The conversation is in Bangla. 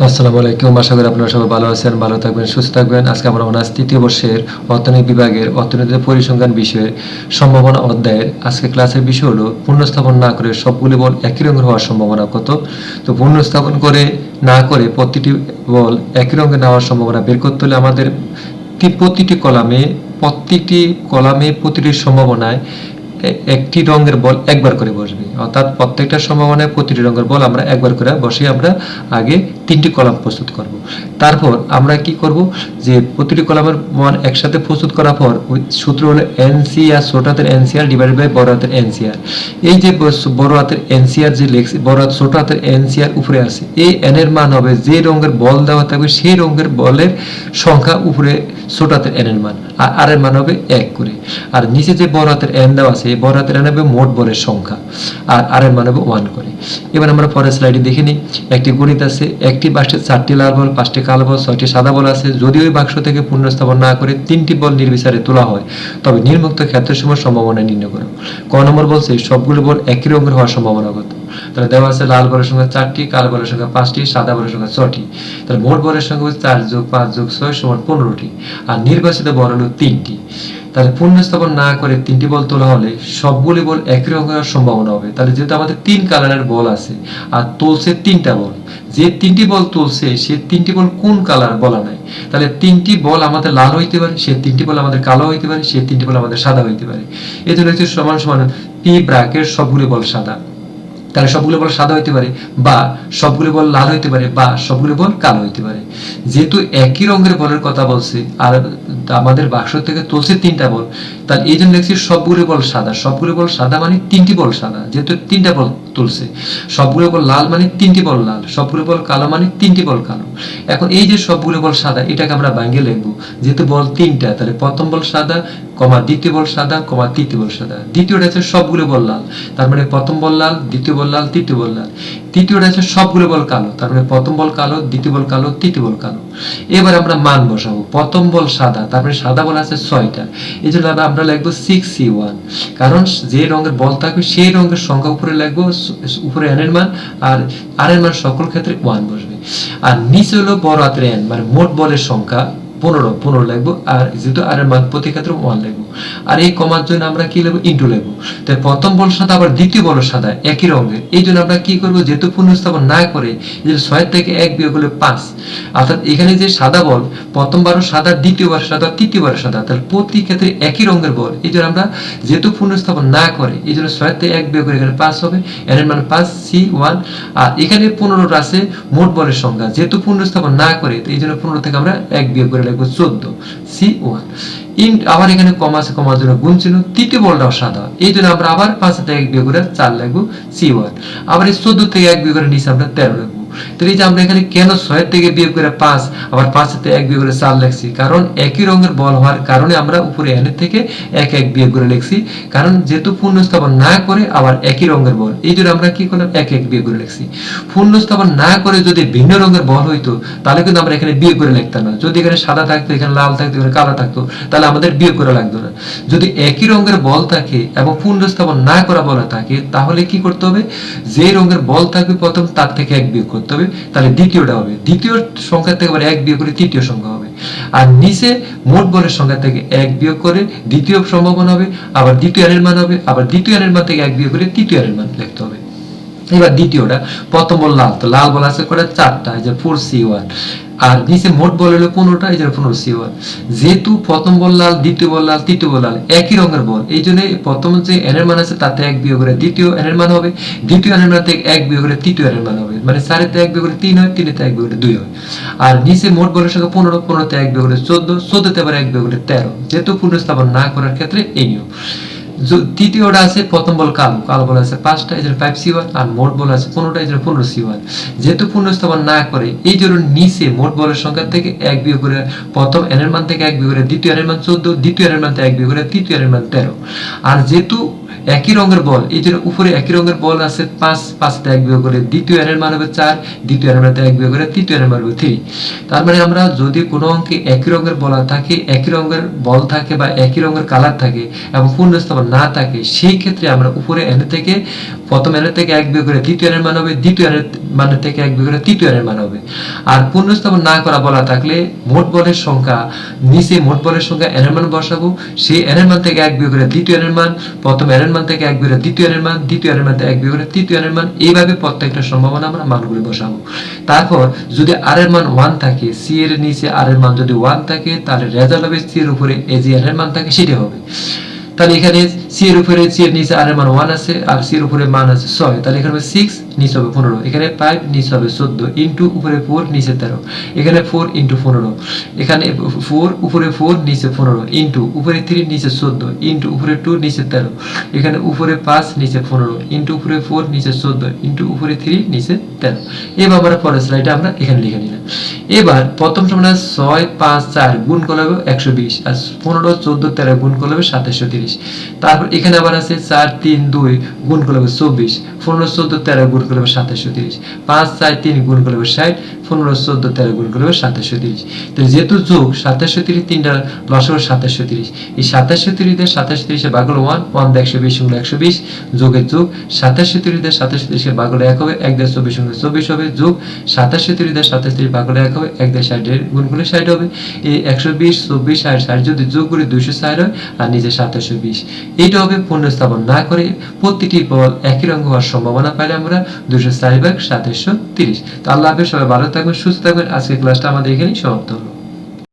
আসসালামু আলাইকুম। আশা করি আপনারা সবাই ভালো আছেন, ভালো থাকবেন, সুস্থ থাকবেন। আজকে আমরা অনার্স তৃতীয় বর্ষের অর্থনীতি বিভাগের অর্থনীতিতে পরিসংখ্যান বিষয়ের সম্ভাবনা অধ্যায়ের আজকে ক্লাসের বিষয় হলো পূর্ণস্থাপন না করে সবগুলি বল একই রঙের হওয়ার সম্ভাবনা কত। তো পূর্ণস্থাপন করে না করে প্রতিটি বল একই রঙের না হওয়ার সম্ভাবনা বের করতে হলে আমাদের প্রতিটি কলামে প্রতিটি সম্ভাবনায় একটি রঙের বল একবার করে বসবে, অর্থাৎ প্রত্যেকটা সম্ভাবনায় প্রতিটি রঙের বল আমরা একবার করে বসে আমরা আগে তিনটি কলাম প্রস্তুত করব। তারপর আমরা কি করব, যে প্রতিটি কলামের মান একসাথে প্রস্তুত করার পর সূত্র হলো এনসিআর, ছোট হাতের এনসিআর ডিভাইডেড বাই বড় হাতের এনসিআর। এই যে বড় হাতের এনসিআর যে লেখছি, ছোট হাতের এনসিআর উপরে আছে, এই এন এর মান হবে যে রঙের বল দেওয়া থাকবে সেই রঙের বলের সংখ্যা উপরে ছোট হাতের এন এর মান, আর আর এর মান হবে 1 করে। আর নিচে যে বড় হাতের এন দেওয়া আছে, এই বড় হাতের এন হবে মোট বলের সংখ্যা, আর আর এর মান হবে 1 করে। এবার আমরা পরের স্লাইডে দেখে নিই। একটি গণিত আছে, একটি বাক্সে 4টি লাল বল, 5টি কালো বল, 6টি সাদা বল আছে। যদি ওই বাক্স থেকে পুনর্স্থাপন না করে 3টি বল নির্বিচারে তোলা হয়, তবে নির্মুক্ত ক্ষেত্রসমূহের সম্ভাবনা নির্ণয় করো। ক নম্বর বলছে সবগুলো বল একই রঙের হওয়ার সম্ভাবনা কত। তাহলে দেওয়া আছে লাল বলের সংখ্যা 4টি, কালো বলের সংখ্যা 5টি, সাদা বলের সংখ্যা 6টি। তাহলে মোট বলের সংখ্যা 4 যোগ 5 যোগ 6 সমান 15টি, আর নির্বাচিত বল হলো 3টি। তাহলে পুনর্স্থাপন না করে 3টি বল তোলা হলে সবগুলি বল একই রঙের হওয়ার সম্ভাবনা হবে। তাহলে যেহেতু আমাদের 3 কালারের বল আছে আর তুলছে 3টা বল, যে 3টি বল তুলছে সে 3টি বল কোন কালার বলা নাই। তাহলে 3টি বল আমাদের লাল হইতে পারে, সে 3টি বল আমাদের কালো হইতে পারে, সে 3টি বল আমাদের সাদা হইতে পারে। এই জন্য হচ্ছে সমান সমান পি ব্র্যাকেট সবগুলি বল সাদা। তাহলে সবগুলো বল সাদা হইতে পারে, বা সবগুলো বল লাল হইতে পারে, বা সবগুলো বল কালো হইতে পারে। যেহেতু একই রঙের বলের কথা বলছে আর আমাদের বাক্স থেকে তুলছে 3টা বল, তাহলে এই জন্য দেখছি সবগুলো বল সাদা। সবগুলো বল সাদা মানে 3টি বল সাদা, যেহেতু 3টা বল তুলছে। সবগুলো বল লাল মানে 3টি বল লাল, সবগুলো বল কালো মানে 3টি বল কালো। এখন এই যে সবগুলো বল সাদা, এটাকে আমরা ভাঙিয়ে লিখবো। যেহেতু বল 3টা, তাহলে প্রথম বল সাদা, দ্বিতীয় বল সাদা, তৃতীয় বল সাদা। দ্বিতীয়টা হচ্ছে সবগুলো বল লাল, তার মানে প্রথম বল লাল, দ্বিতীয় বল লাল, তৃতীয় বল লাল। তৃতীয়টা হচ্ছে সবগুলো বল কালো, তার মানে প্রথম বল কালো, দ্বিতীয় বল কালো, তৃতীয় বল কালো। এবার আমরা মান বসাবো। প্রথম বল সাদা, তার মানে সাদা বল আছে 6টা, এই জন্য আমরা লিখবো 6C1, কারণ যে রঙের বল থাকবে সেই রঙের সংখ্যা উপরে লিখবো, উপরে এন এর মান, আর আর এর মান সকল ক্ষেত্রে 1 বসবে। আর নিচে হলো বড় হাতের এন, মানে মোট বলের সংখ্যা 15 লিখবো, আর যেহেতু আর এর মান প্রতি ক্ষেত্রে 1 লিখবো। আর এই কমার জন্য আমরা কি লিখবো, ইনটু লিখবো। তাই প্রথম বল সাদা আবার দ্বিতীয় বল সাদা একই রঙের, এই জন্য আমরা কি করবো, যেহেতু পুনর্স্থাপন না করে 6 থেকে 1 বিয়োগ হলে 5, অর্থাৎ এখানে যে সাদা বল প্রথমবারও সাদা, দ্বিতীয়বার সাদা, তৃতীয়বার সাদা, তাহলে প্রতি ক্ষেত্রে একই রঙের বল। এই জন্য আমরা যেহেতু পুনর্স্থাপন না করে, এই জন্য 6 থেকে 1 বিয়োগ করে এখানে 5 হবে, এর মান 5C1। আর এখানে 15 আছে মোট বলের সংখ্যা, যেহেতু পুনর্স্থাপন না করে, এই জন্য 15 থেকে আমরা 1 বিয়োগ করে লিখবো 14C1। আবার এখানে কম আছে, কমার জন্য গুণ চিহ্ন। তৃতীয় বলটাও সাদা, এই জন্য আমরা আবার 5 থেকে 1 বিয়োগ করে 4 লিখবো C1। আবার এই 14 থেকে 1 বিয়োগ করে নিচে আমরা 13 লিখবো। তাহলে এই যে আমরা এখানে কেন 6 থেকে বিয়োগ করে 5 আবার 5 থেকে 1 বিয়োগ করে 4 লিখছি, কারণ একই রঙের বল হওয়ার কারণে আমরা উপরে এন থেকে 1 বিয়োগ করে লিখছি। কারণ যেহেতু পুনর্স্থাপন না করে আবার একই রঙের বল, এই জন্য আমরা কি করলাম, 1 বিয়োগ করে লিখছি। পুনর্স্থাপন না করে যদি ভিন্ন রঙের বল হইতো, তাহলে কিন্তু আমরা এখানে বিয়োগ করে লিখতাম না। যদি এখানে সাদা থাকতো, এখানে লাল থাকতো, এখানে কালো থাকতো, তাহলে আমাদের বিয়োগ করা লাগতো না। যদি একই রঙের বল থাকে এবং পুনর্স্থাপন না করা বলা থাকে, তাহলে কি করতে হবে, যে রঙের বল থাকবে প্রথম তার থেকে 1 বিয়োগ করতে হবে, তাহলে দ্বিতীয়টা হবে। দ্বিতীয় সংখ্যা থেকে আবার 1 বিয়োগ করে তৃতীয় সংখ্যা হবে। আর নিচে মোট বলের সংখ্যা থেকে 1 বিয়োগ করে দ্বিতীয় সম্ভাবনা হবে, আবার দ্বিতীয় এর মান হবে, আবার দ্বিতীয় এর মান থেকে 1 বিয়োগ করে তৃতীয় এর মান লিখতে হবে। এবার দ্বিতীয়টা, প্রথম বল লাল, তো লাল বল আছে কয়টা, 4টা, এই যে 4C1। আর নিচে মোট বল হলো 15টা, এই যে 15C1। যেহেতু প্রথম বল লাল, দ্বিতীয় বল লাল, তৃতীয় বল লাল, একই রঙের বল, এই জন্য প্রথম যে এন এর মান আছে তাতে 1 বিয়োগ করে দ্বিতীয় এন এর মান হবে, দ্বিতীয় এন এর মান থেকে 1 বিয়োগ করে তৃতীয় এন এর মান হবে, মানে 4 তে 1 বিয়োগ করে 3 হয়, 3 তে 1 বিয়োগ করে 2 হয়। আর নিচে মোট বলের সংখ্যা 15, 15 তে 1 বিয়োগ করে 14, 14 তে আবার 1 বিয়োগ করে 13, যেহেতু পুনর্স্থাপন না করার ক্ষেত্রে এই নিয়ম। তৃতীয়টা আছে প্রথম বল কালো, কালো বল আছে 5টা, এই জন্য 5C1। আর মোট বল আছে 15টা, এই জন্য 15C1। যেহেতু পুনর্স্থাপন না করে, এই জন্য নিচে মোট বলের সংখ্যা থেকে 1 বিয়োগ করে প্রথম এন এর মান থেকে 1 বিয়োগ করে দ্বিতীয় এন এর মান 14, দ্বিতীয় এন এর মান থেকে 1 বিয়োগ করে তৃতীয় এন এর মান 13। আর যেহেতু একই রঙের বল, এই জন্য উপরে একই রঙের বল আছে 5, 5 তে 1 বিয়োগ করে দ্বিতীয় এর মান হবে 4, দ্বিতীয় এর মান থেকে 1 বিয়োগ করে তৃতীয় এর মান হবে 3। তার মানে আমরা যদি কোনো অঙ্কে একই রঙের বল থাকে, একই রঙের বল থাকে বা একই রঙের কালার থাকে এবং পুনর্স্থাপন না থাকে সেই ক্ষেত্রে আমরা উপরে n থেকে প্রথম n থেকে 1 বিয়োগ করে দ্বিতীয় n এর মান হবে, দ্বিতীয় n এর মান থেকে 1 বিয়োগ করে তৃতীয় n এর মান হবে। আর পুনর্স্থাপন না করা বলা থাকলে মোট বলের সংখ্যা নিচে মোট বলের সংখ্যা n এর মান বসাবো, সেই n এর মান থেকে 1 বিয়োগ করে দ্বিতীয় n এর মান, প্রথম n এর মান থেকে 1 বিয়োগ করে দ্বিতীয় n এর মান, দ্বিতীয় n এর মান থেকে 1 বিয়োগ করে তৃতীয় n এর মান, এইভাবে প্রত্যেকটা সম্ভাবনা আমরা মানগুলো বসাবো। তারপর যদি r এর মান 1 থাকে, c এর নিচে r এর মান যদি 1 থাকে, তাহলে রেজাল্ট হবে c এর উপরে a যে n এর মান থাকে সেটা হবে। তাহলে এখানে c এর উপরে c এর নিচে r এর মান 1 আছে আর c এর উপরে মান আছে 6, তাহলে এখানে হবে 6, নিচে হবে 15, এখানে 5, নিচে হবে 14, ইনটু উপরে 4, নিচে 13, এখানে 4 ইনটু 15, এখানে 4 উপরে 4, নিচে 15, ইনটু উপরে 3, নিচে 14, ইনটু উপরে 2, নিচে 13, এখানে উপরে 5, নিচে 15, ইনটু উপরে 4, নিচে 14, ইনটু উপরে 3, নিচে 13। এবার আমরা পরের স্লাইডে আমরা এখানে লিখে নিলাম। এবার প্রথম সমাধান 6, 5, 4 গুণ করলে হবে 120, আর 15, 14, 13 গুণ করলে হবে 2730। তারপর এখানে আবার আছে 4, 3, 2 গুণ করলে হবে 24, 15, 14, 13 গুণ করলে হবে 2730, 5, 4, 3 গুণ করলে হবে 60, 15, 14, 13 গুণ করলে হবে 2730। তো যেহেতু যোগ 2730, তিনটা লসাগু 2730, এই 2730 দিয়ে 2730 এর ভাগ হলো 1, 1 দিয়ে 120 গুণ 120, যোগের যোগ 2730 দিয়ে 2730 এর ভাগ হলো 1 হবে, 1 দিয়ে 24 গুণ 24 হবে, যোগ 2730 দিয়ে 2730 ভাগ হলো 1 হবে, 1 দিয়ে 60 এর গুণ করলে 60 হবে। এই 120, 24, 60, 60 যদি যোগ করি 260 হয়, আর নিচে 2720। এইটা হবে পুনর্স্থাপন না করে প্রতিটি বল একই রঙ হওয়ার সম্ভাবনা পাইলে আমরা 260/2730। তো আল্লাহ হাফেজ, সবাই ভালো থাকবেন, সুস্থ থাকবেন। আজকের ক্লাসটা আমাদের এখানেই সমাপ্ত হলো।